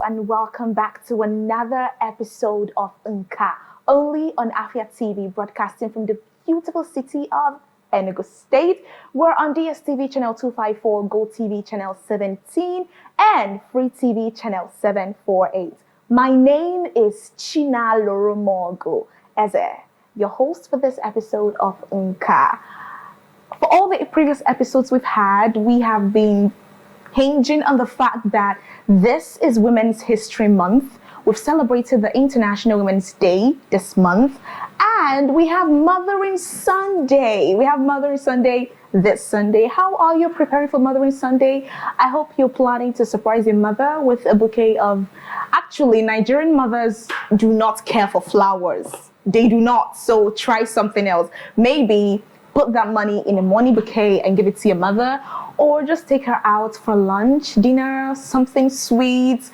and welcome back to another episode of NKA, only on Afia TV, broadcasting from the beautiful city of Enugu State. We're on DSTV channel 254, Gold TV channel 17, and Free TV channel 748. My name is Chinalurumogu Eze, your host for this episode of NKA. For all the previous episodes we've had, we have been hinging on the fact that this is Women's History Month. We've celebrated the International Women's Day this month, and we have Mothering Sunday. We have Mothering Sunday this Sunday. How are you preparing for Mothering Sunday? I hope you're planning to surprise your mother with a bouquet of... Actually, Nigerian mothers do not care for flowers. They do not, so try something else. Maybe put that money in a money bouquet and give it to your mother, or just take her out for lunch, dinner, something sweet.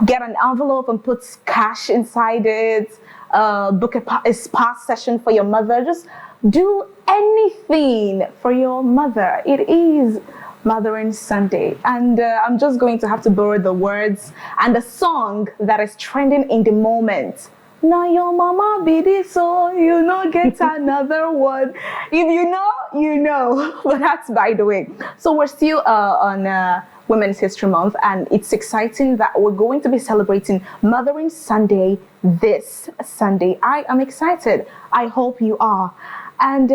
Get an envelope and put cash inside it. Book a spa session for your mother. Just do anything for your mother. It is Mothering Sunday, and I'm just going to have to borrow the words and the song that is trending in the moment. Now your mama be this, so you know get another one. If you know, you know. But that's by the way. So we're still on Women's History Month, and it's exciting that we're going to be celebrating Mothering Sunday this Sunday. I am excited. I hope you are. And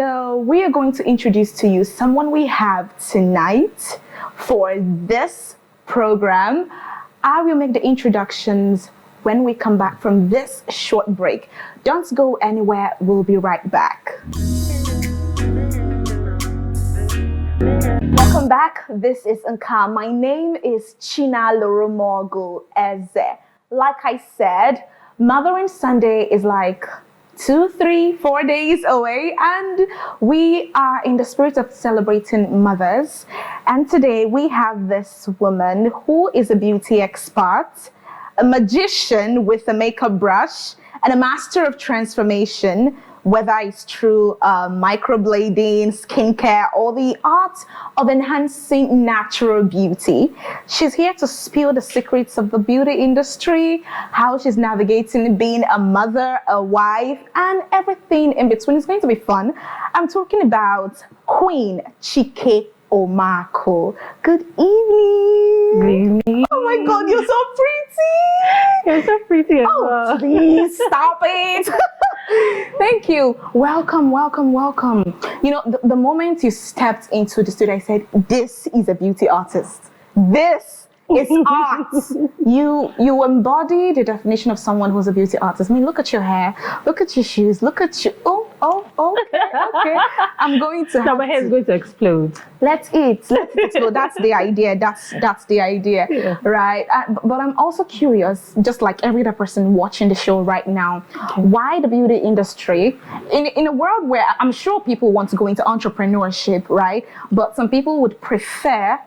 we are going to introduce to you someone we have tonight for this program. I will make the introductions when we come back from this short break. Don't go anywhere, we'll be right back. Welcome back, this is NKA. My name is Chinalurumogu Eze. Like I said, Mothering Sunday is like 2, 3, 4 days away, and we are in the spirit of celebrating mothers. And today we have this woman who is a beauty expert, a magician with a makeup brush, and a master of transformation, whether it's through microblading, skincare, or the art of enhancing natural beauty. She's here to spill the secrets of the beauty industry, how she's navigating being a mother, a wife, and everything in between. It's going to be fun. I'm talking about Queen Chike-Omeaku. Good evening. Good evening. Oh my God, you're so pretty. You're so pretty as well. Oh, please stop it. Thank you. Welcome, welcome, welcome. You know, the moment you stepped into the studio, I said, this is a beauty artist. This is art. You embody the definition of someone who's a beauty artist. I mean, look at your hair, look at your shoes, look at you. Okay. I'm going to So my hair is going to explode. Let it explode. That's the idea. That's the idea, yeah. Right? But I'm also curious, just like every other person watching the show right now, why the beauty industry in a world where I'm sure people want to go into entrepreneurship, right? But some people would prefer.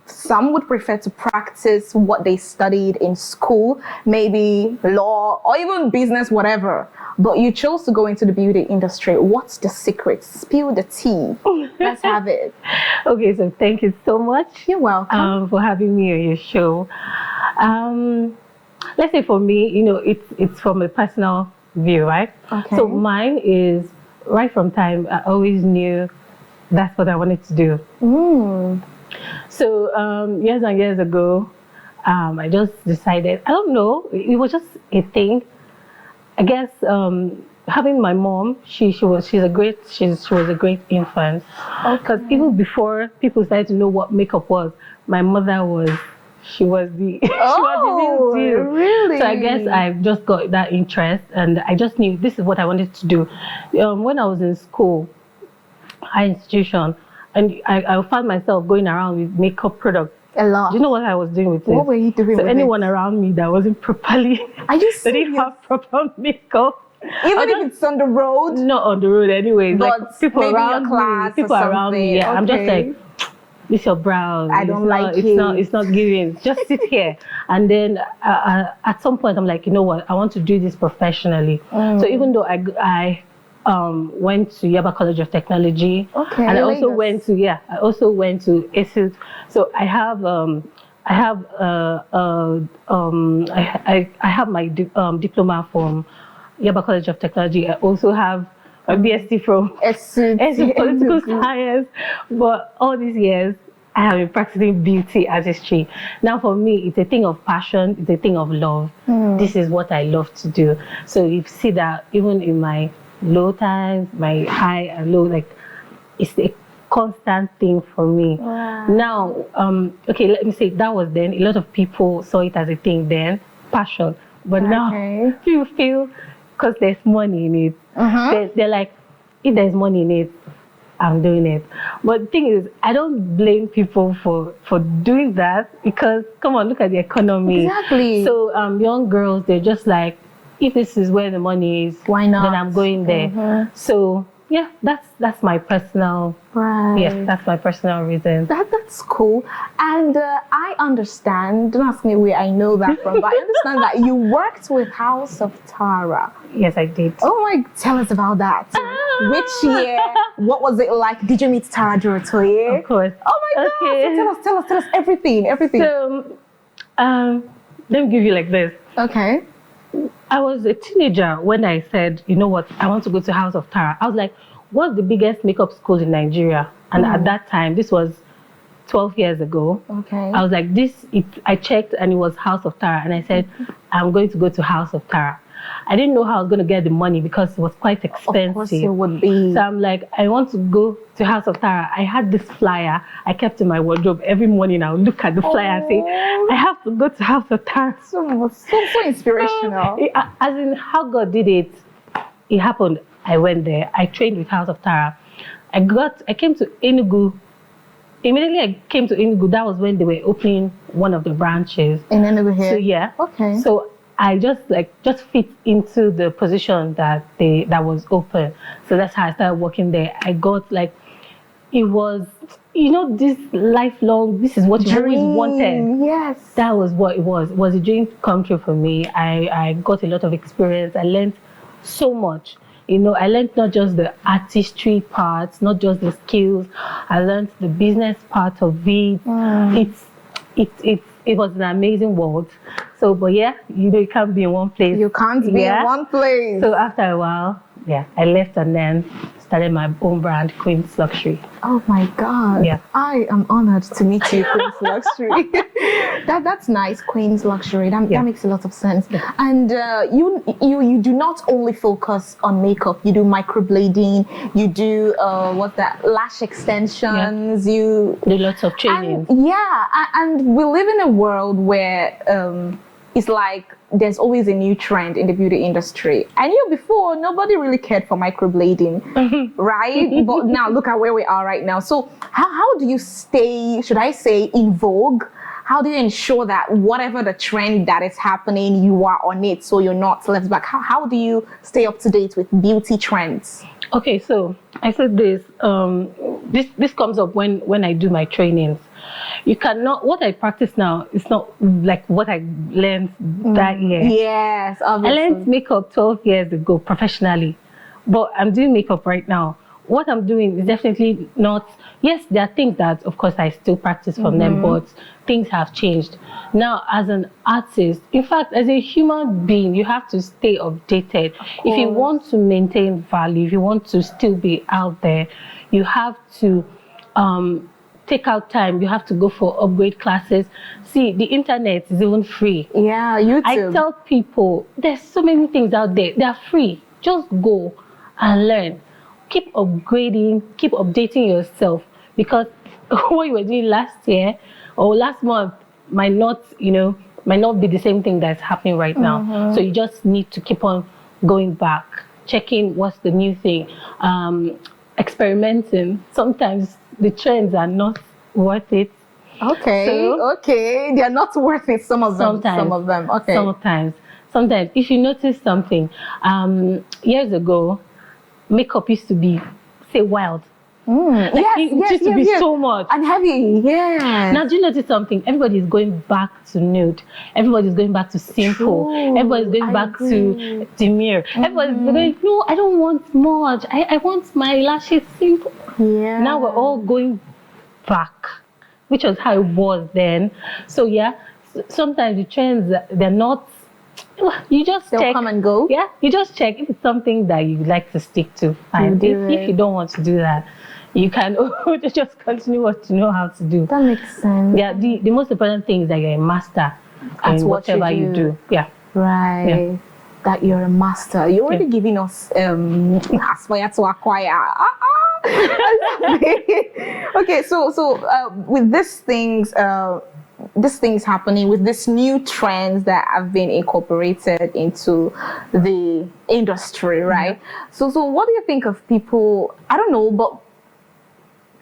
Some would prefer to practice what they studied in school, maybe law or even business, whatever. But you chose to go into the beauty industry. What's the secret? Spill the tea. Let's have it. Okay, so thank you so much. You're welcome. For having me on your show. Let's say for me, you know, it's from a personal view, right? Okay. So mine is right from time. I always knew that's what I wanted to do. So years and years ago, I just decided, I don't know, it was just a thing. I guess having my mom, she was a great influence. Because even before people started to know what makeup was, my mother she was the real deal. Really? So I guess I just got that interest, and I just knew this is what I wanted to do. When I was in school, high institution, and I found myself going around with makeup products. A lot. Do you know what I was doing with it? What were you doing with anyone around me that wasn't properly... Are you serious? They didn't have proper makeup. Even if it's on the road? Not on the road anyways. But like people maybe around your class me. People around me. Yeah. Okay. I'm just like, this your brows. I don't like it. It's not giving. Just sit here. And then at some point I'm like, you know what? I want to do this professionally. So even though I went to Yaba College of Technology. Okay. And I also went to ASUT. So I I have I have my diploma from Yaba College of Technology. I also have a BSc from Political Science. But all these years, I have been practicing beauty artistry. Now, for me, it's a thing of passion. It's a thing of love. This is what I love to do. So you see that even in my low times, my high and low, like it's a constant thing for me. Wow. Now, okay, let me say that was then. A lot of people saw it as a thing then, passion. But now people feel because there's money in it. They're like, if there's money in it, I'm doing it. But the thing is, I don't blame people for doing that because, come on, look at the economy. Exactly. So young girls, they're just like, if this is where the money is, why not? Then I'm going there. So yeah, that's my personal. Yes, that's my personal reason. That's cool. And I understand, don't ask me where I know that from, but I understand that you worked with House of Tara. Yes, I did. Oh my, tell us about that. Which year? What was it like? Did you meet Tara Duratoye? Of course. Oh my God. So tell us everything. So, let me give you like this. Okay. I was a teenager when I said, you know what, I want to go to House of Tara. I was like, what's the biggest makeup school in Nigeria? And at that time, this was 12 years ago. Okay. I was like, I checked and it was House of Tara. And I said, I'm going to go to House of Tara. I didn't know how I was going to get the money because it was quite expensive. Of course it would be. So I'm like, I want to go to House of Tara. I had this flyer I kept in my wardrobe. Every morning I would look at the flyer and say, I have to go to House of Tara. So inspirational. As in how God did it, it happened. I went there. I trained with House of Tara. I came to Enugu. Immediately I came to Enugu, that was when they were opening one of the branches. In Enugu here? So yeah. Okay. So I just fit into the position that was open. So that's how I started working there. I got it was, this lifelong, this is what you always wanted. Yes. That was what it was. It was a dream come true for me. I got a lot of experience. I learned so much. I learned not just the artistry parts, not just the skills. I learned the business part of it. It was an amazing world. So, but yeah, you can't be in one place. You can't be in one place. So after a while, I left and then started my own brand, Queen's Luxury. Oh my God. Yeah. I am honored to meet you, Queen's Luxury. That's nice, Queen's Luxury. That makes a lot of sense. Yeah. And you do not only focus on makeup. You do microblading. You do lash extensions. Yeah. You do lots of training. And we live in a world where it's like there's always a new trend in the beauty industry. And before, nobody really cared for microblading, right? But now look at where we are right now. So how do you stay, should I say, in vogue? How do you ensure that whatever the trend that is happening, you are on it so you're not left back? How do you stay up to date with beauty trends? Okay, so I said this comes up when I do my trainings. You cannot, what I practice now is not like what I learned that year. Yes, obviously. I learned makeup 12 years ago professionally, but I'm doing makeup right now. What I'm doing is definitely not, yes, there are things that, of course, I still practice from them, but things have changed. Now, as an artist, in fact, as a human being, you have to stay updated. If you want to maintain value, if you want to still be out there, you have to take out time. You have to go for upgrade classes. See, the internet is even free. Yeah, YouTube. I tell people, there's so many things out there. They are free. Just go and learn. Keep upgrading, keep updating yourself, because what you were doing last year or last month might not be the same thing that's happening right now. So you just need to keep on going back, checking what's the new thing, experimenting. Sometimes the trends are not worth it. Okay, they're not worth it. Some of them. Okay. Sometimes if you notice something, years ago, makeup used to be, say, wild. It used to be so much. And heavy, yeah. Now, do you notice something? Everybody is going back to nude. Everybody is going back to simple. True. Everybody is going back to demure. Everybody is going, no, I don't want much. I want my lashes simple. Yeah. Now we're all going back which was how it was then. So yeah, sometimes the trends, they're not, you just They'll check. come and go. Yeah, you just check if it's something that you like to stick to. And if you don't want to do that, you can just continue what you know how to do. That makes sense. Yeah, the most important thing is that you're a master At in whatever you do. Yeah. Right. Yeah. That you're a master. You're already giving us aspire to acquire. Okay, so with these things happening, with these new trends that have been incorporated into the industry, right? So what do you think of people? I don't know, but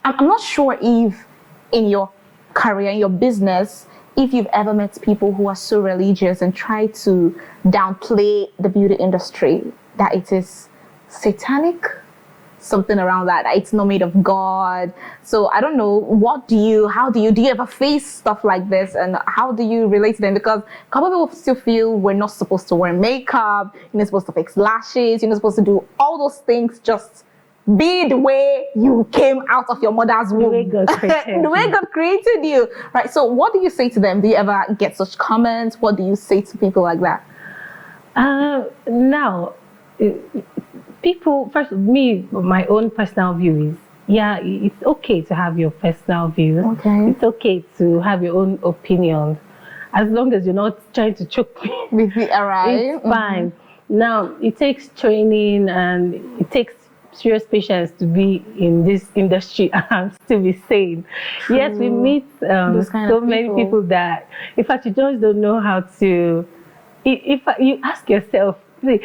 I'm not sure if in your career, in your business, if you've ever met people who are so religious and try to downplay the beauty industry, that it is satanic, something around that, it's not made of God. So I don't know, do you ever face stuff like this, and how do you relate to them? Because a couple of people still feel we're not supposed to wear makeup, you're not supposed to fix lashes, you're not supposed to do all those things, just be the way you came out of your mother's womb. The way God created you. Right. So what do you say to them? Do you ever get such comments? What do you say to people like that? Now, people, first, my own personal view is, yeah, it's okay to have your personal views. Okay. It's okay to have your own opinions, as long as you're not trying to choke me. With the arrive. It's fine. Now, it takes training and it takes serious patience to be in this industry and still be sane. True. Yes, we meet so many people that, in fact, you just don't know how to. If you ask yourself, an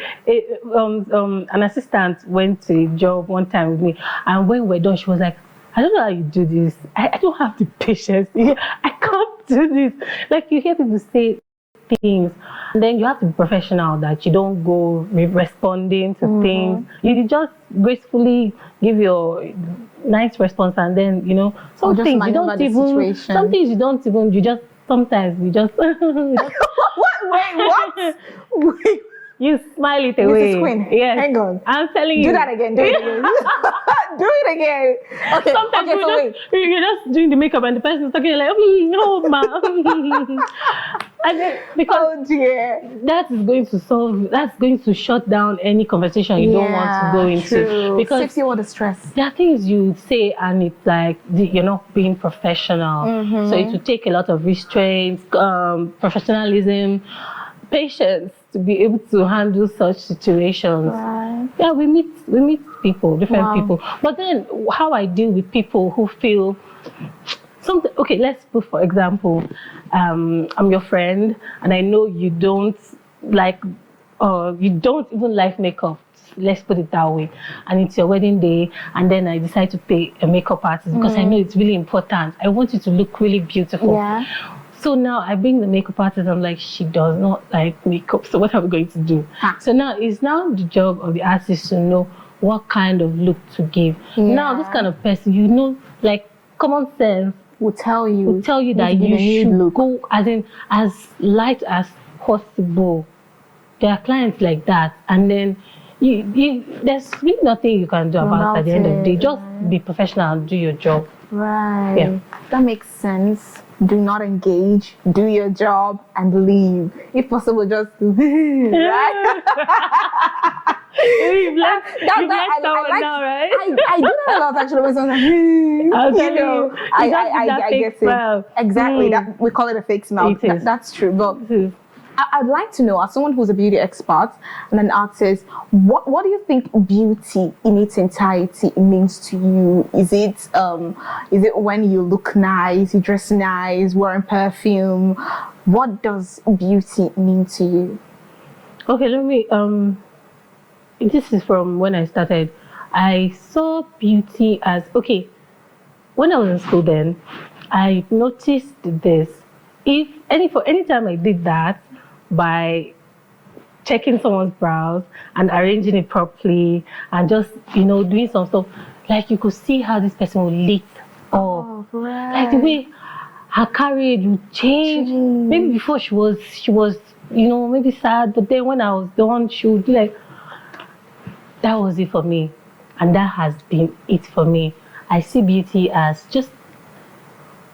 assistant went to a job one time with me, and when we're done, she was like, I don't know how you do this. I don't have the patience. I can't do this. Like, you hear people say things, and then you have to be professional, that you don't go responding to things. You just gracefully give your nice response, and then some things you don't even, sometimes you just what? Wait. You smile it away. Mrs. Queen, yes. hang on. I'm telling you. Do that again. Do it again. Do it again. Okay. Sometimes wait. You're just doing the makeup and the person's talking like, no, ma'am. And then, because oh dear, that's going to shut down any conversation you don't want to go into. True. Because saves you all the stress. There are things you say and it's like you're not being professional. So it will take a lot of restraint, professionalism, patience to be able to handle such situations. Right. Yeah, we meet people, different people. But then how I deal with people who feel something. Okay, let's put, for example, I'm your friend and I know you don't even like makeup. Let's put it that way. And it's your wedding day, and then I decide to pay a makeup artist because I know it's really important. I want you to look really beautiful. Yeah. So now I bring the makeup artist. I'm like, she does not like makeup. So what are we going to do? So now it's now the job of the artist to know what kind of look to give. Now this kind of person, like common sense will tell you that you should go as light as possible. There are clients like that, and then there's really nothing you can do about it at the end of the day. Just be professional and do your job. Right. Yeah. That makes sense. Do not engage. Do your job and leave. If possible, just right. You've left someone now, right? I do that a lot actually. When someone's like, I get it. Exactly. That we call it a fake smile. That's true. But I'd like to know, as someone who's a beauty expert and an artist, what do you think beauty in its entirety means to you? Is it when you look nice, you dress nice, wearing perfume? What does beauty mean to you? Okay, let me this is from when I started. I saw beauty as, okay, when I was in school then, I noticed this. Any time I did that, by checking someone's brows and arranging it properly and just, doing some stuff, like you could see how this person would lit up. Oh, right. Like the way her carriage would change. Maybe before she was, maybe sad, but then when I was done, she would be like, that was it for me. And that has been it for me. I see beauty as just,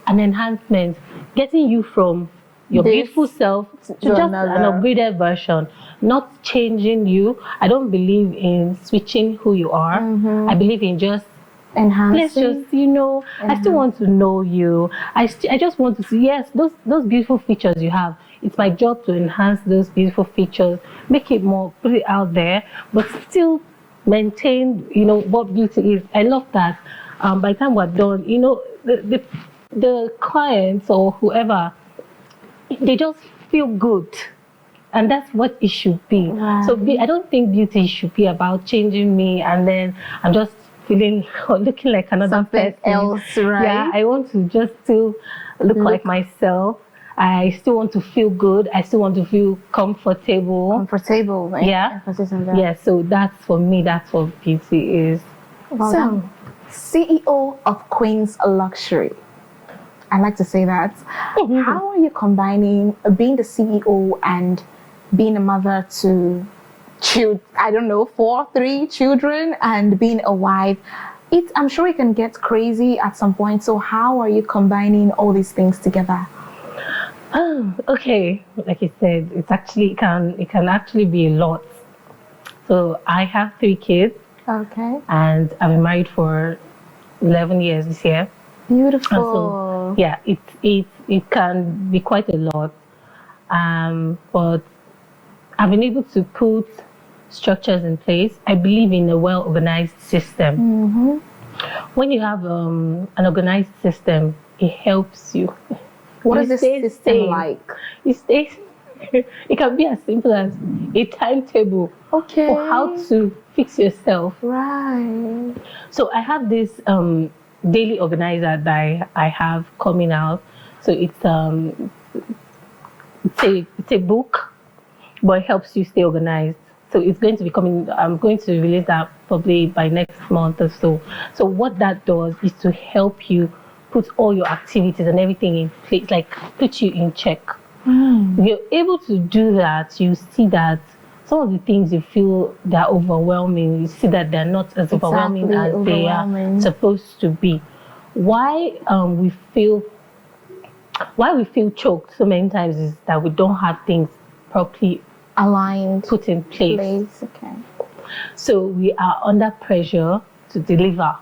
an enhancement, getting you from your beautiful self to just an upgraded version, not changing you. I don't believe in switching who you are. I believe in just enhancing. Let's just, I still want to know you. I just want to see, yes, those beautiful features you have. It's my job to enhance those beautiful features, make it more, put it out there, but still maintain, what beauty is. I love that. By the time we're done, the clients or whoever, they just feel good. And that's what it should be. Right. So I don't think beauty should be about changing me and then I'm just feeling or looking like another something person else, right? Yeah, I want to just still look like myself. I still want to feel good. I still want to feel comfortable. Comfortable, right? Yeah. Yeah, so that's for me, that's what beauty is. Well, so, CEO of Queen's Luxury. I like to say that. How are you combining being the CEO and being a mother to three children and being a wife? I'm sure it can get crazy at some point. So how are you combining all these things together? Okay, like you said, it can actually be a lot. So I have 3 kids. Okay. And I've been married for 11 years this year. Beautiful. So, yeah, it can be quite a lot. But I've been able to put structures in place. I believe in a well-organized system. When you have an organized system, it helps you. What is this system like? It can be as simple as a timetable for how to fix yourself. Right. So I have this daily organizer that I have coming out. So it's a book, but it helps you stay organized. So it's going to be coming. I'm going to release that probably by next month or so. So what that does is to help you put all your activities and everything in place, like put you in check. If you're able to do that, you see that some of the things you feel they're overwhelming, you see that they're not as overwhelming as they are supposed to be. Why we feel choked so many times is that we don't have things properly aligned, put in place. Okay. So we are under pressure to deliver.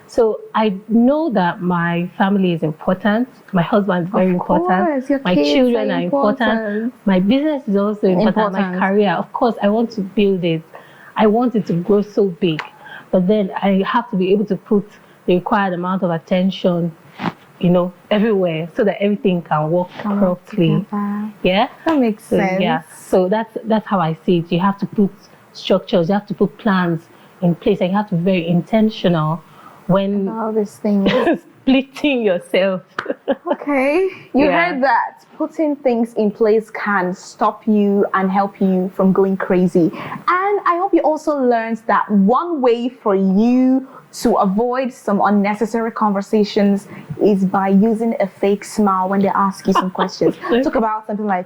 So I know that my family is important. My husband is very important. My children are important. My business is also important. My career, of course, I want to build it. I want it to grow so big. But then I have to be able to put the required amount of attention, everywhere so that everything can work properly. Yeah? That makes sense. Yeah. So that's how I see it. You have to put structures, you have to put plans in place, and you have to be very intentional when all these things splitting yourself. Okay, you heard that. Putting things in place can stop you and help you from going crazy. And I hope you also learned that one way for you to avoid some unnecessary conversations is by using a fake smile when they ask you some questions. Talk about something like,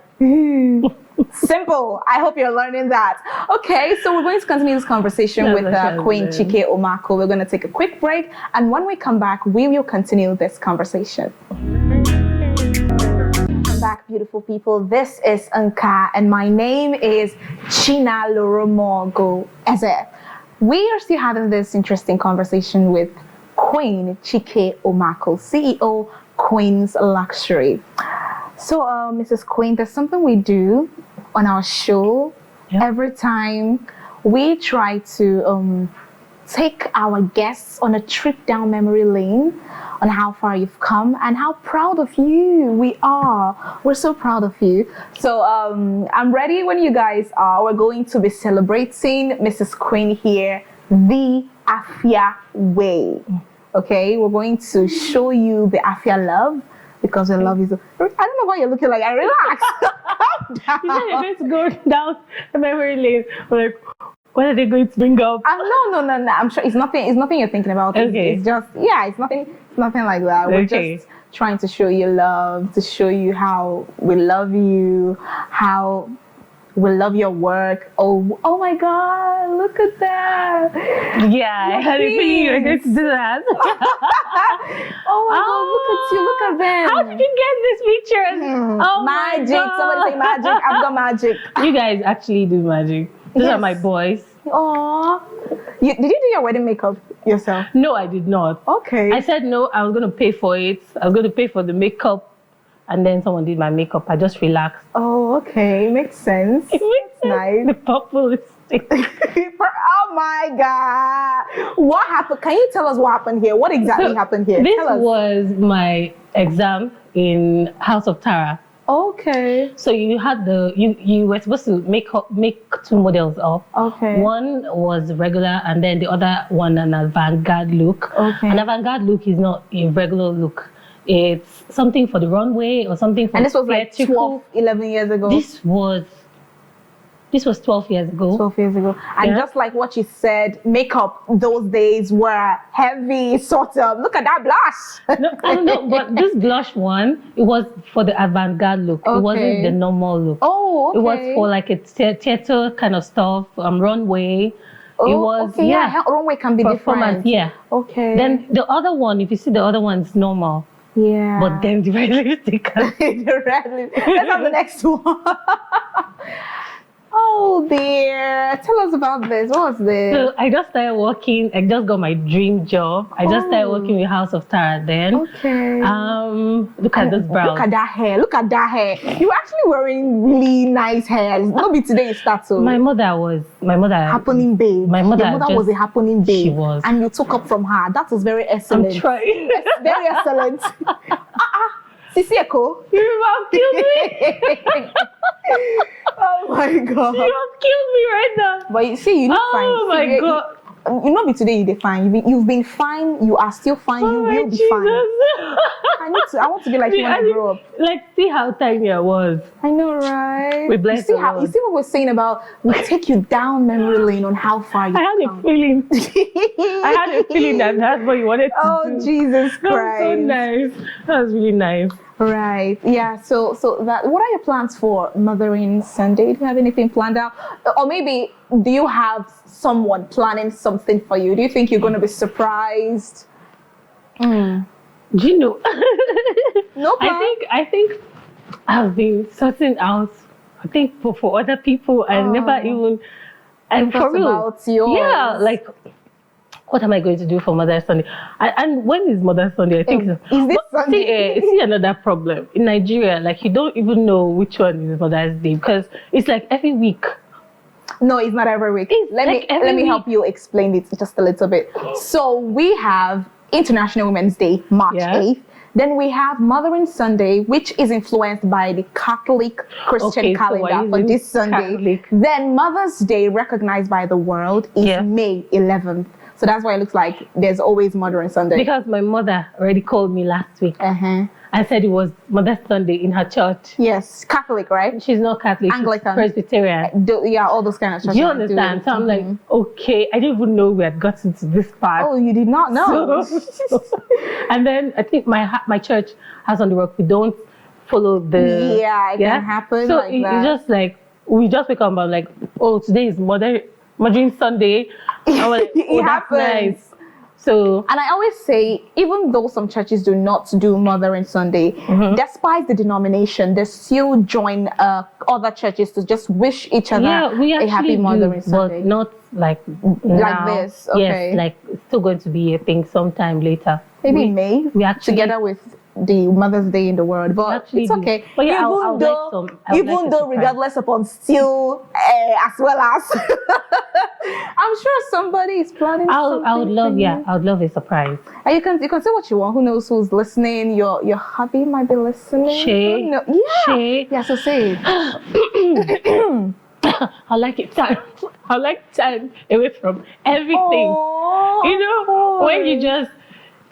simple. I hope you're learning that. Okay, so we're going to continue this conversation with Queen Chike-Omeaku. We're going to take a quick break, and when we come back, we will continue this conversation. Welcome back, beautiful people. This is NKA, and my name is Chinalurumogu Eze. We are still having this interesting conversation with Queen Chike-Omeaku, CEO, Queen's Luxury. So, Mrs. Queen, there's something we do on our show every time. We try to take our guests on a trip down memory lane on how far you've come and how proud of you we are. We're so proud of you. So I'm ready when you guys are. We're going to be celebrating Mrs. Queen here the Afia way. Okay, we're going to show you the Afia love. Because I love you so. I don't know why you're looking like I relax. You said you're going to go down the memory lane. Like, what are they going to bring up? No. I'm sure it's nothing you're thinking about. Okay. It's just it's nothing like that. We're just trying to show you love, to show you how we love you, how We love your work. Oh my God, look at that. Yeah, I had a feeling you were going to do that. Oh my God, look at you, look at them. How did you get these pictures? Oh Magic, my God. somebody say magic. I've got magic. You guys actually do magic. Those are my boys. Aww. Did you do your wedding makeup yourself? No, I did not. Okay. I said no, I was going to pay for it. I was going to pay for the makeup. And then someone did my makeup. I just relaxed. Oh, okay. Makes sense. It makes sense. Nice. The purple is Oh my God. What happened? Can you tell us what happened here? What exactly happened here? This Tell us. was my exam in House of Tara. Okay. So you had you were supposed to make 2 models up. Okay. One was regular, and then the other one an avant-garde look. Okay. An avant-garde look is not a regular look. It's something for the runway or something for. And this was like 12, 11 years ago. This was 12 years ago. 12 years ago. And just like what you said, makeup those days were heavy, sort of. Look at that blush. No, but this blush one, it was for the avant-garde look. Okay. It wasn't the normal look. Oh, okay. It was for like a theater kind of stuff, runway. Oh, it was, okay, yeah. Runway can be performance, different. yeah. Okay. Then the other one, if you see the other one, it's normal. Yeah. But then the red lipstick. Let's have the next one. Oh dear. Tell us about this. What was this? So I just started working. I just got my dream job. I just started working with House of Tara then. Okay. Look at this brows. Look at that hair. Look at that hair. You're actually wearing really nice hair. Maybe today you start so. My mother. Happening babe. My mother. Your mother was a happening babe. She was. And you took up from her. That was very excellent. I'm trying. Very excellent. Sisi Eko. You have killed me. Oh my God. You have killed me right now. But you see, you look fine. Oh my God. You know, be today you're fine. You've been fine. You are still fine. Oh you my will be Jesus. fine. I want to be like you when I grow up. Like, see how tiny I was. I know, right? We bless the Lord. You see what we're saying about we take you down memory lane on how far you I had a feeling. I had a feeling that that's what you wanted to do. Oh, Jesus That was Christ. so nice. That was really nice. Right. Yeah. So that. What are your plans for Mothering Sunday? Do you have anything planned out, or maybe do you have someone planning something for you? Do you think you're going to be surprised? Do you know? No plan. I think I've been sorting out. I think for other people, I never even. And for real, about yours. Yeah, like. What am I going to do for Mother's Sunday? And when is Mother's Sunday? I think Is this Sunday? See another problem in Nigeria. Like you don't even know which one is Mother's Day because it's like every week. No, it's not every week. Let me help you explain it just a little bit. So we have International Women's Day, March 8th. Then we have Mothering Sunday, which is influenced by the Catholic Christian calendar for this Sunday. Catholic. Then Mother's Day, recognized by the world, is May 11th. So that's why it looks like there's always Mothering Sunday. Because my mother already called me last week and said it was Mother's Sunday in her church. Yes, Catholic, right? She's not Catholic, Anglican. she's Presbyterian. Yeah, all those kind of churches. Do you understand? So I'm like, okay, I didn't even know we had gotten to this part. Oh, you did not know. And then I think my church, House on the Rock, we don't follow the... Yeah, it can happen so like that. It's just like, we just wake up and like, oh, today is Mothering Sunday. I was like, oh, that's nice. So, and I always say, even though some churches do not do Mothering Sunday, despite the denomination, they still join other churches to just wish each other a happy Mothering Sunday. But not like this. Okay. Yes, like it's still going to be a thing sometime later. Maybe in May. We actually together with the Mother's Day in the world, but it's okay. But yeah, even though regardless upon still as well as I'm sure somebody is planning something. I would love a surprise. And you can say what you want. Who knows who's listening? Your hubby might be listening. Shay. Yeah, so say it. I like it time. I like time away from everything. You know, when you just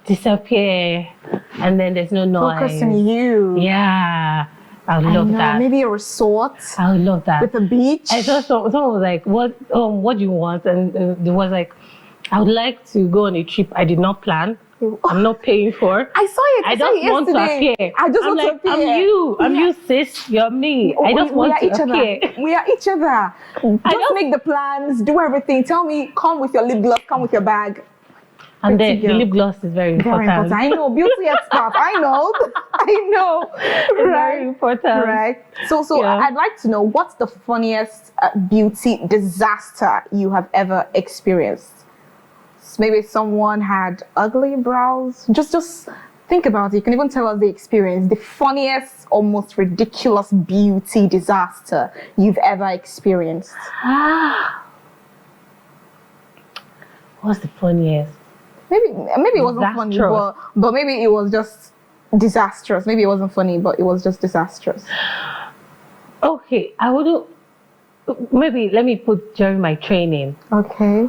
disappear and then there's no noise. Focus on you. Yeah. I would love that. Maybe a resort. I would love that. With a beach. I saw someone was like, what do you want? And there was like, I would like to go on a trip I did not plan. I'm not paying for. I saw it. I just want to appear. I just I'm want like, to appear. I'm you. I'm you, sis. You're me. I just want to appear. We are each other. Just make the plans, do everything. Tell me, come with your lip gloss, come with your bag. And then the lip gloss is very important. Very important. I know, beauty expert. I know. I know. It's very important. Right. So Yeah. I'd like to know, what's the funniest beauty disaster you have ever experienced? Maybe someone had ugly brows. Just think about it. You can even tell us the experience. The funniest or most ridiculous beauty disaster you've ever experienced. What's the funniest? Maybe it wasn't funny, but maybe it was just disastrous. Maybe it wasn't funny, but it was just disastrous. Okay, I wouldn't. Maybe let me put during my training. Okay.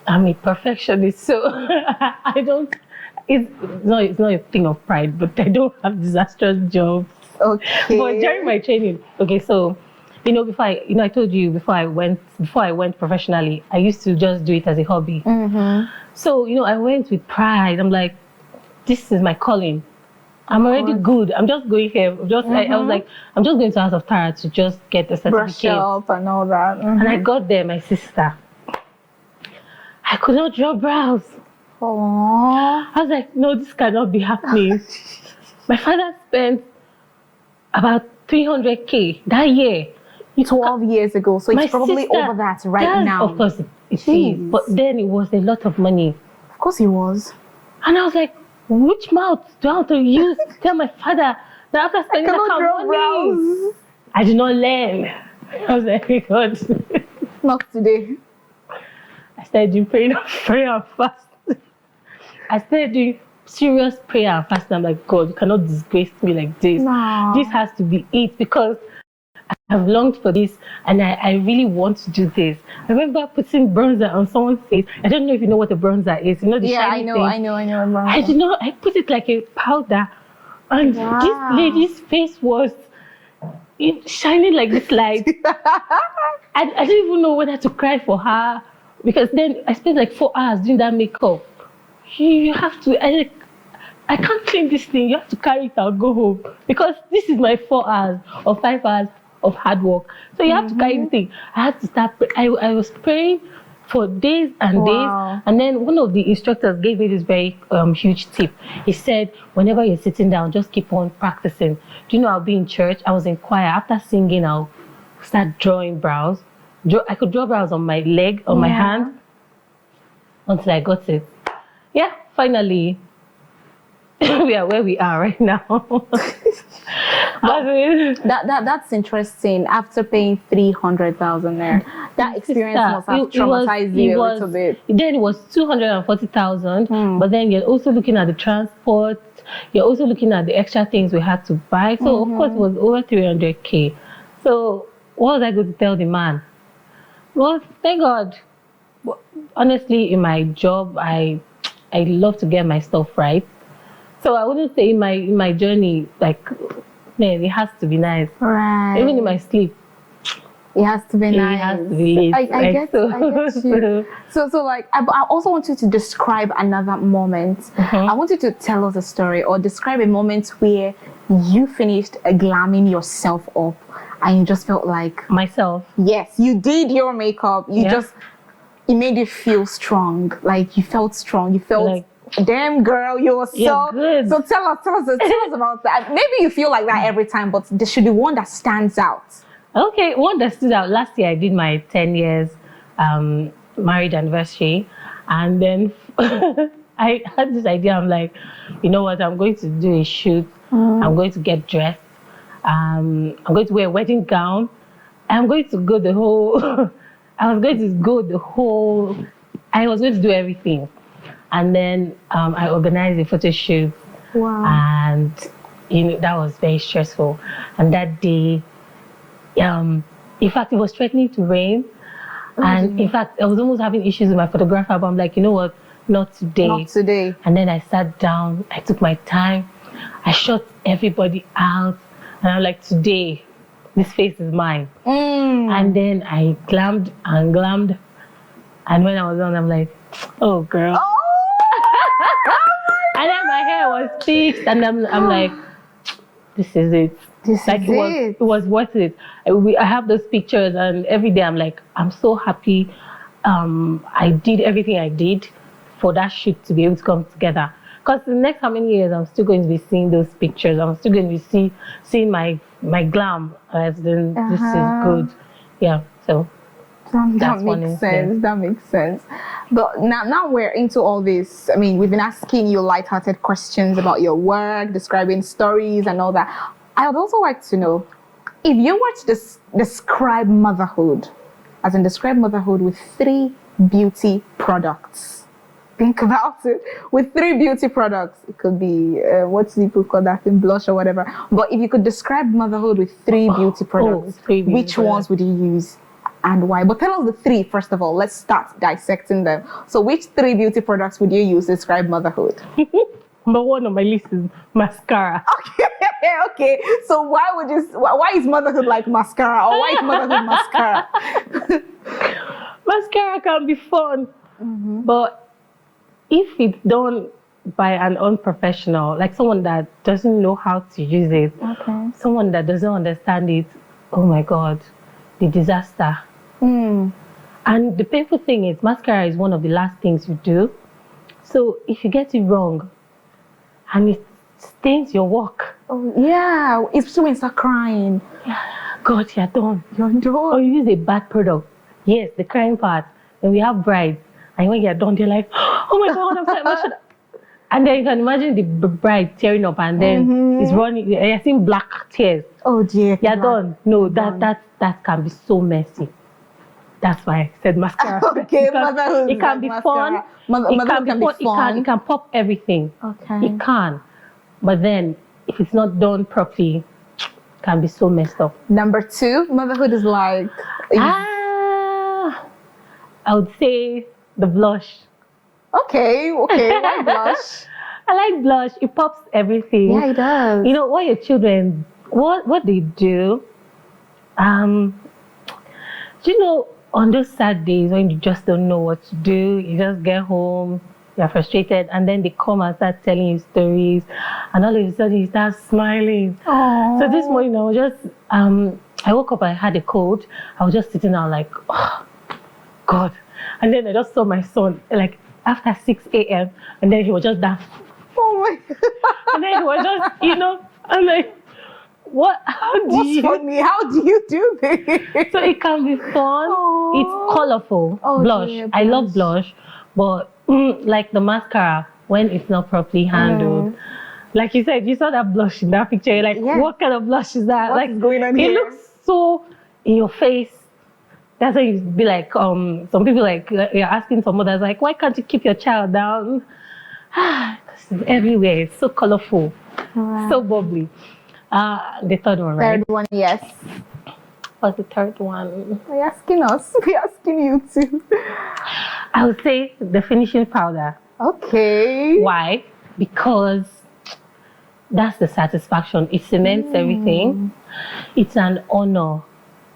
I'm a perfectionist, so I don't. It's not a thing of pride, but I don't have disastrous jobs. Okay. But during my training, okay, so before I told you before I went professionally, I used to just do it as a hobby. Mm-hmm. So I went with pride. I'm like, this is my calling. I'm already good. I'm just going here. I was like, I'm just going to House of Tara to just get the certificate. Brush up and all that. Mm-hmm. And I got there, my sister. I could not draw brows. Aww. I was like, no, this cannot be happening. My father spent about 300K that year. 12 years ago, so it's probably over that now. Of course, it is. But then it was a lot of money. Of course it was. And I was like, which mouth do I have to use to tell my father that after spending that kind of money, I did not learn. I was like, God. Not today. I started doing prayer and fasting. I started doing serious prayer and fasting. I'm like, God, you cannot disgrace me like this. No. This has to be it, because I have longed for this and I really want to do this. I remember putting bronzer on someone's face. I don't know if you know what a bronzer is. You know the shiny thing? I know. I put it like a powder, and this lady's face was shining like this light. I didn't even know whether to cry for her, because then I spent like 4 hours doing that makeup. You have to, I can't clean this thing. You have to carry it and go home, because this is my 4 hours or 5 hours of hard work. So you have to carry the thing. I had to start. I was praying for days and days. And then one of the instructors gave me this very huge tip. He said, whenever you're sitting down, just keep on practicing. Do you know, I'll be in church. I was in choir. After singing, I'll start drawing brows. I could draw brows on my leg, on my hand, until I got it. Yeah, finally, we are where we are right now. That's interesting. After paying 300,000 there, that experience must have traumatized you a little bit. Then it was 240,000, but then you're also looking at the transport. You're also looking at the extra things we had to buy. So of course it was over 300K. So what was I going to tell the man? Well, thank God. Honestly, in my job, I love to get my stuff right. So I wouldn't say in my journey, like, man, it has to be nice. Right. Even in my sleep, it has to be nice. It has to be lit. I get you. So like, I also want you to describe another moment. I want you to tell us a story or describe a moment where you finished glamming yourself up and you just felt like... Myself? Yes, you did your makeup. It made you feel strong. Like, you felt strong. You felt... Like, damn girl, you're so good. So tell us about that. Maybe you feel like that every time, but there should be one that stands out. Okay, one that stood out. Last year I did my 10 years married anniversary, and then I had this idea. I'm like, you know what? I'm going to do a shoot. I'm going to get dressed. I'm going to wear a wedding gown. I'm going to go the whole. I was going to do everything. And then I organized a photo shoot. Wow. And that was very stressful. And that day, in fact, it was threatening to rain. And in fact, I was almost having issues with my photographer, but I'm like, you know what? Not today. Not today. And then I sat down, I took my time, I shot everybody out, and I'm like, today, this face is mine. And then I glammed. And when I was done, I'm like, oh, girl. Oh was fixed, and I'm like, this is it. It was worth it. I have those pictures, and every day I'm like, I'm so happy. I did everything I did for that shoot to be able to come together. Because the next how many years I'm still going to be seeing those pictures. I'm still going to be seeing my glam as in this is good. Yeah. So that makes sense. That makes sense. But now we're into all this. I mean, we've been asking you light-hearted questions about your work, describing stories and all that. I would also like to know, if you were to describe motherhood, as in describe motherhood with 3 beauty products. Think about it. With 3 beauty products, it could be what people call that in blush or whatever. But if you could describe motherhood with 3 beauty products, which ones would you use and why? But tell us the 3 first of all. Let's start dissecting them. So, which 3 beauty products would you use to describe motherhood? Number 1 on my list is mascara. Okay. So why is motherhood like mascara, or why is motherhood mascara? Mascara can be fun, but if it's done by an unprofessional, like someone that doesn't know how to use it, someone that doesn't understand it, oh my God, the disaster. And the painful thing is, mascara is one of the last things you do. So if you get it wrong, and it stains your work. Oh, yeah. It's when you start crying. God, you're done. You're done. Or you use a bad product. Yes, the crying part. And we have brides. And when you're done, they're like, oh my God, I'm sorry. What should I? And then you can imagine the bride tearing up, and then it's running. You're seeing black tears. Oh dear. You're done. No, that can be so messy. That's why I said mascara. Okay, motherhood. It can be fun. Motherhood can be fun. It can pop everything. Okay. It can. But then, if it's not done properly, it can be so messed up. Number 2, motherhood is like... I would say the blush. Okay. Why blush? I like blush. It pops everything. Yeah, it does. You know, what your children, what they do, you know, on those sad days when you just don't know what to do, you just get home, you're frustrated, and then they come and start telling you stories, and all of a sudden you start smiling. Aww. So this morning I was just, I woke up, I had a cold, I was just sitting there like, oh, God. And then I just saw my son, like, after 6 a.m., and then he was just down. Oh my God. And then he was just, you know, I'm like, what? What's funny? How do you do this? So it can be fun. Aww. It's colorful. Blush. Dear, I love blush, but like the mascara, when it's not properly handled, like you said, you saw that blush in that picture. You're like, what kind of blush is that? What's going on here? It looks so in your face. That's why you'd be like, some people like you're asking some mothers like, why can't you keep your child down? It's everywhere. It's so colorful, so bubbly. The third one, right? Third one, yes. What's the third one? We're asking us. We're asking you too. I would say the finishing powder. Okay. Why? Because that's the satisfaction. It cements everything. It's an honor.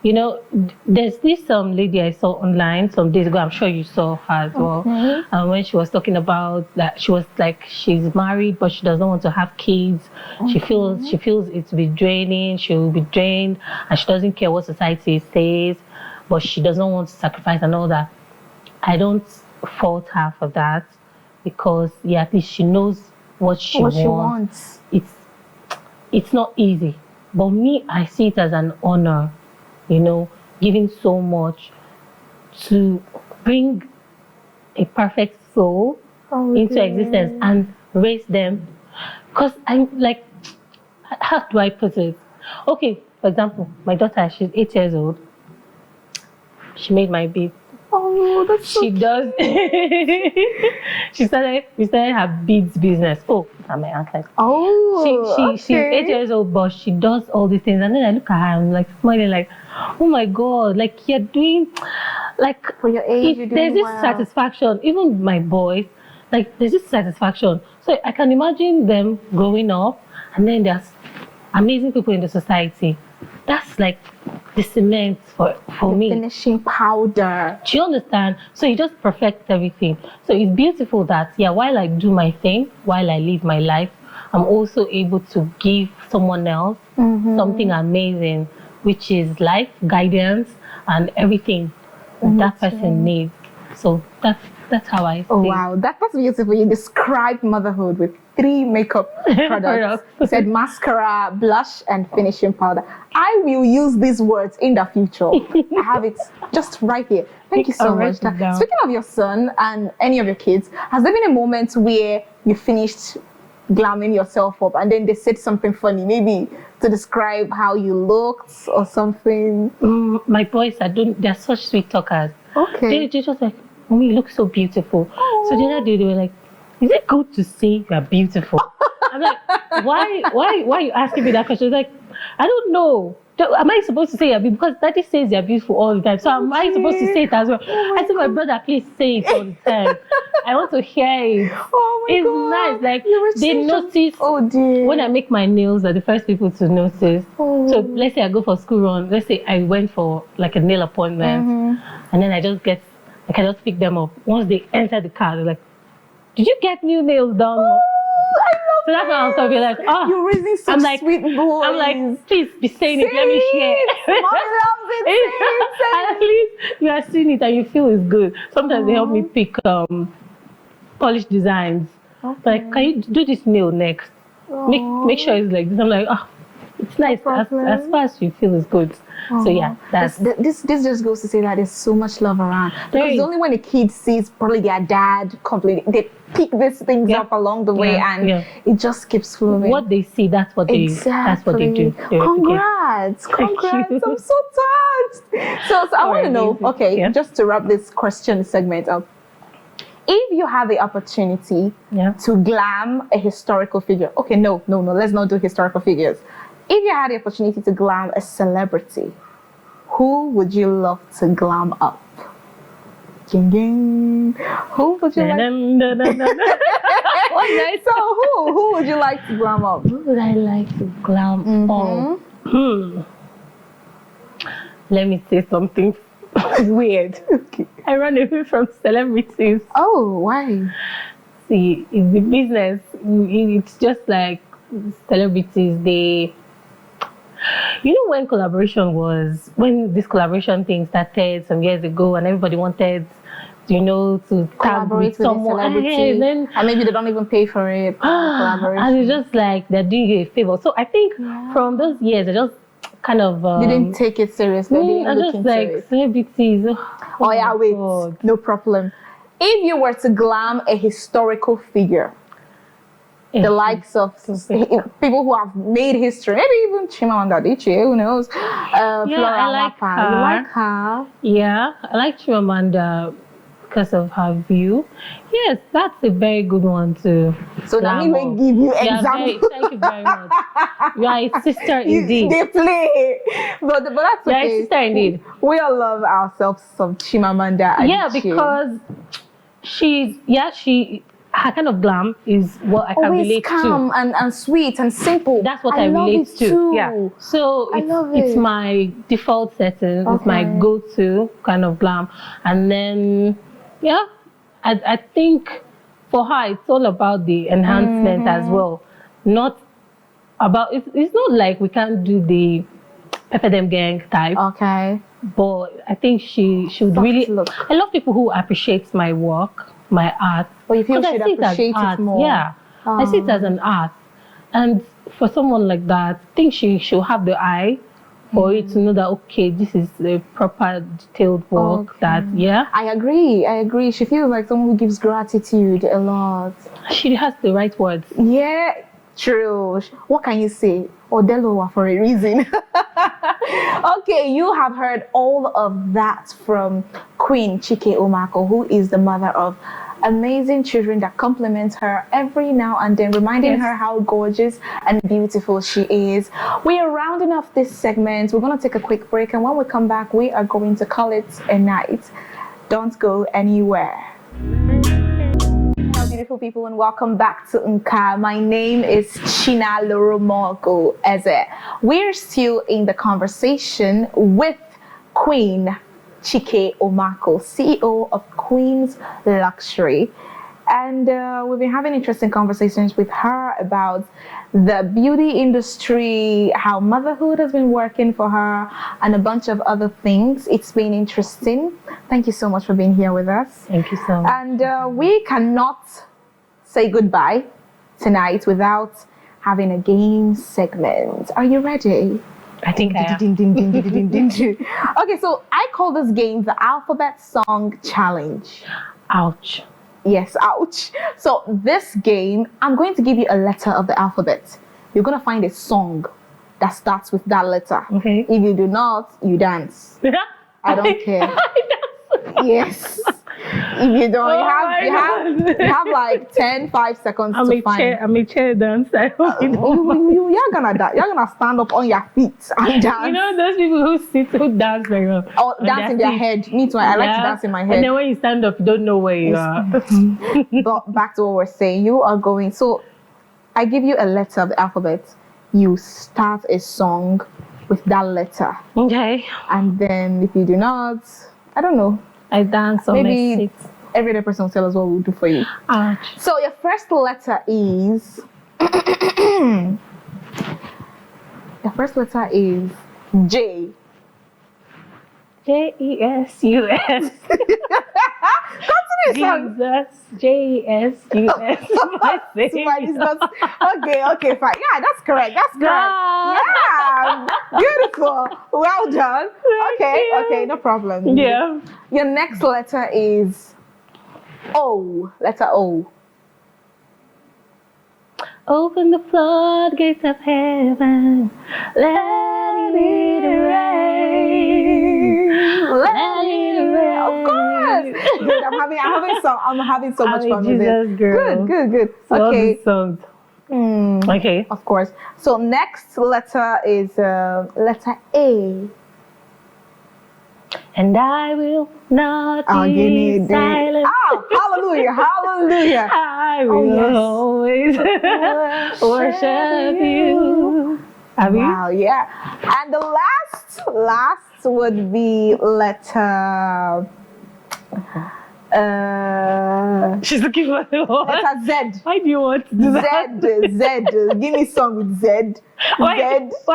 You know, there's this lady I saw online some days ago. I'm sure you saw her as well. When she was talking about that, she was like, she's married, but she doesn't want to have kids. She feels it's be draining. She will be drained, and she doesn't care what society says, but she doesn't want to sacrifice and all that. I don't fault her for that, because at least she knows what she wants. It's not easy, but me, I see it as an honor. You know, giving so much to bring a perfect soul into existence and raise them. Because I'm like, how do I put it? Okay, for example, my daughter, she's 8 years old. She made my beads. Oh, that's so cute. Does. We started her beads business. Oh, and my anklet. Oh, she's 8 years old, but she does all these things. And then I look at her and I'm like smiling, like, oh my God, like you're doing, like for your age, you're doing there's this satisfaction. Even my boys, like there's this satisfaction. So I can imagine them growing up, and then there's amazing people in the society. That's like the cement for me. Finishing powder. Do you understand? So it just perfects everything. So it's beautiful that, while I do my thing, while I live my life, I'm also able to give someone else something amazing, which is life guidance and everything that person needs. So that's how I see. Oh wow, that's beautiful. You described motherhood with 3 makeup products. You said mascara, blush, and finishing powder. I will use these words in the future. I have it just right here. Thank you so much. Speaking of your son and any of your kids, has there been a moment where you finished glamming yourself up and then they said something funny, maybe to describe how you looked or something? My boys, they're such sweet talkers. Okay. They're just like, Mommy, you look so beautiful. Aww. So the other day they were like, is it good to say you are beautiful? I'm like, why are you asking me that question? It's like, I don't know. Am I supposed to say you're beautiful? Because Daddy says you're beautiful all the time. So am I supposed to say it as well? I said, my brother, please say it all the time. I want to hear it. Oh my God. It's nice. Like, they notice when I make my nails, they're the first people to notice. So let's say I go for school run. Let's say I went for like a nail appointment. And then I can just pick them up. Once they enter the car, they're like, did you get new nails done? I love so that's why I'm talking like, oh, you're raising such sweet boys. I'm like, please be saying it. Let me hear. Mommy loves it. Say it. At least you are seeing it and you feel it's good. Sometimes they help me pick polished designs. Like, can you do this nail next? Make sure it's like this. I'm like, oh, it's nice. As far as you feel it's good. So yeah, this just goes to say that there's so much love around. Because only when a kid sees probably their dad completely, they pick these things up along the way, and it just keeps flowing. What they see, that's what they that's what they do. Congrats! I'm so touched. So I want to know. Just to wrap this question segment up. If you have the opportunity to glam a historical figure, no, let's not do historical figures. If you had the opportunity to glam a celebrity, who would you love to glam up? Who would you like? So who would you like to glam up? Who would I like to glam up? Let me say something weird. I run away from celebrities. Oh, why? See, in the business, it's just like celebrities, you know, when this collaboration thing started some years ago and everybody wanted, to collaborate with someone, and maybe they don't even pay for it. And it's just like they're doing you a favor. So I think from those years, I just kind of didn't take it seriously. I just like celebrities. Wait, no problem. If you were to glam a historical figure, the likes of people who have made history, maybe even Chimamanda Adichie, who knows? I like her. You like her? Yeah, I like Chimamanda because of her view. Yes, that's a very good one too. So let me give you examples. Thank you very much. You are a sister indeed. They play, but that's okay. You are a sister indeed. We all love ourselves some Chimamanda Adichie. Yeah, because her kind of glam is what I can relate to. Always calm and sweet and simple. That's what I relate to. Too. Yeah. So it's my default setting. It's my go-to kind of glam. And then, I think for her, it's all about the enhancement as well. Not about, it's not like we can't do the Pepper Them Gang type. Okay. But I think she should really, I love people who appreciate my work, my art. Well, you feel she should appreciate it more. Yeah, I see it as an art. And for someone like that, I think she should have the eye for it to know that, okay, this is the proper detailed work I agree. She feels like someone who gives gratitude a lot. She has the right words. Yeah, true. What can you say? Odelowa for a reason. Okay, you have heard all of that from Queen Chike-Omeaku, who is the mother of amazing children that compliment her every now and then, reminding her how gorgeous and beautiful she is. We are rounding off this segment. We're going to take a quick break, and when we come back, we are going to call it a night. Don't go anywhere. Hello, beautiful people, and welcome back to NKA. My name is Chinalurumogu Eze. We're still in the conversation with Queen Chike-Omeaku, CEO of Queen's Luxury. And we've been having interesting conversations with her about the beauty industry, how motherhood has been working for her, and a bunch of other things. It's been interesting. Thank you so much for being here with us. Thank you so much. And we cannot say goodbye tonight without having a game segment. Are you ready? I think I am. Okay, so I call this game the Alphabet Song Challenge. Ouch. Yes, ouch. So this game, I'm going to give you a letter of the alphabet. You're going to find a song that starts with that letter. Okay. If you do not, you dance. I don't care. Yes. If you don't, you have like 5 seconds to find. I'm a chair dancer. You're gonna stand up on your feet and dance. You know those people who dance very well. Or dance in their head. Me too. I like to dance in my head. And then when you stand up, you don't know where you are. But back to what we're saying. You are going. So I give you a letter of the alphabet. You start a song with that letter. Okay. And then if you do not, I don't know. I dance on my seat. Every other person will tell us what we'll do for you. Ouch. So your first letter is your first letter is J. J-E-S-U-S. Continue, son. Jesus. J-E-S-U-S. Okay, fine. Yeah, that's correct. That's correct. Yeah, beautiful. Well done. Okay, no problem. Yeah. Your next letter is O. Letter O. Open the floodgates of heaven. Let it rain. Let it rain. Of course. Good. I'm having so much fun with it. Girl. Good. So okay. Okay. Of course. So next letter is letter A. And I will not be silent. Hallelujah, hallelujah. I will always worship you. Wow, yeah. And the last would be letter... She's looking for the one. Letter Z. Why do you want to do that? Z. Give me song with Z. Why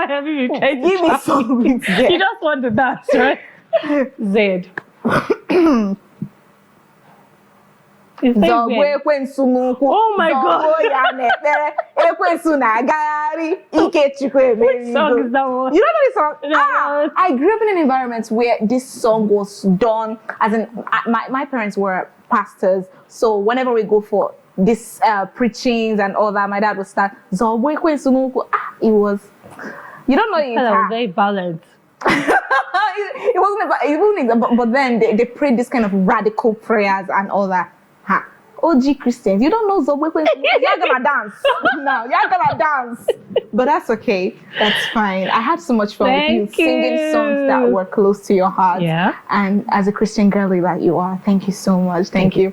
have you been trying to Give me song with Z. You just want to dance, right? Z. Oh my God. Which song is that one? You don't know this song? No. I grew up in an environment where this song was done, as in my parents were pastors, so whenever we go for this preachings and all that, my dad would start it was, you don't know it. Was very balanced. it wasn't, but then they prayed this kind of radical prayers and all that. OG Christians, you don't know Zobwe, you're gonna dance. No, you're gonna dance. But that's okay. That's fine. I had so much fun with you singing songs that were close to your heart. Yeah. And as a Christian girly that you are, thank you so much. Thank you.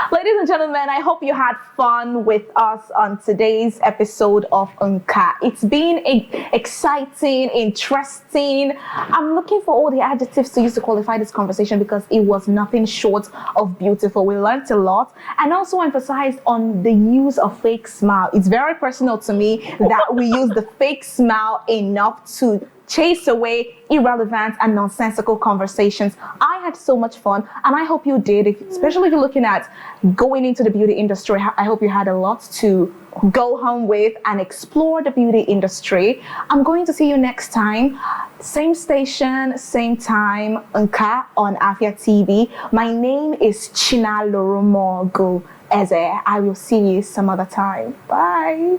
Ladies and gentlemen, I hope you had fun with us on today's episode of NKA. It's been exciting, interesting. I'm looking for all the adjectives to use to qualify this conversation because it was nothing short of beautiful. We learned a lot and also emphasized on the use of fake smile. It's very personal to me that we use the fake smile enough to chase away irrelevant and nonsensical conversations. I had so much fun and I hope you did, especially if you're looking at going into the beauty industry. I hope you had a lot to go home with and explore the beauty industry. I'm going to see you next time. Same station, same time, NKA on Afia TV. My name is Chinalurumogu Eze. I will see you some other time. Bye.